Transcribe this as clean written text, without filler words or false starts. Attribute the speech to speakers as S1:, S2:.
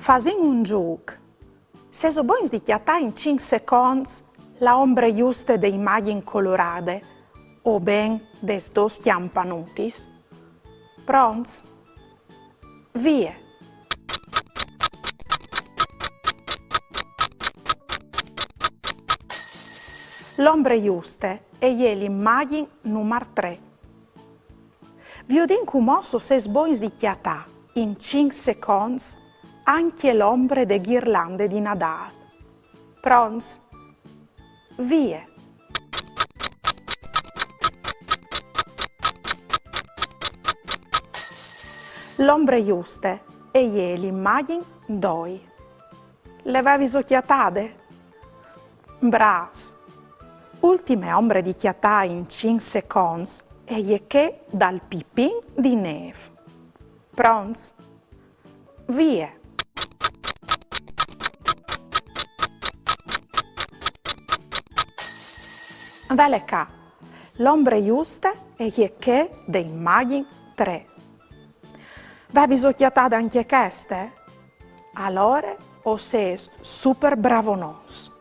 S1: Fasin un gioco. Se so bons di chiatà in 5 secondi la ombre giuste dei immagini colorate o ben des dos chiampanutis. Pronts? Vie! L'ombre giuste e l'immagine numero 3. Vi udin come se sbons di chiatà in 5 secondi anche l'ombre de ghirlande di Nadal. Pronts? Vie! L'ombre giuste e l'immagine 2. Le avevi occhiatate? Bras! Ultime ombre di chiatà in 5 secondi e che dal pipin di neve. Pronts? Vie! Vele ca, l'ombre giuste e che de immagini 3. Avevi occhiatate anche queste? Allora o sei super bravo nos.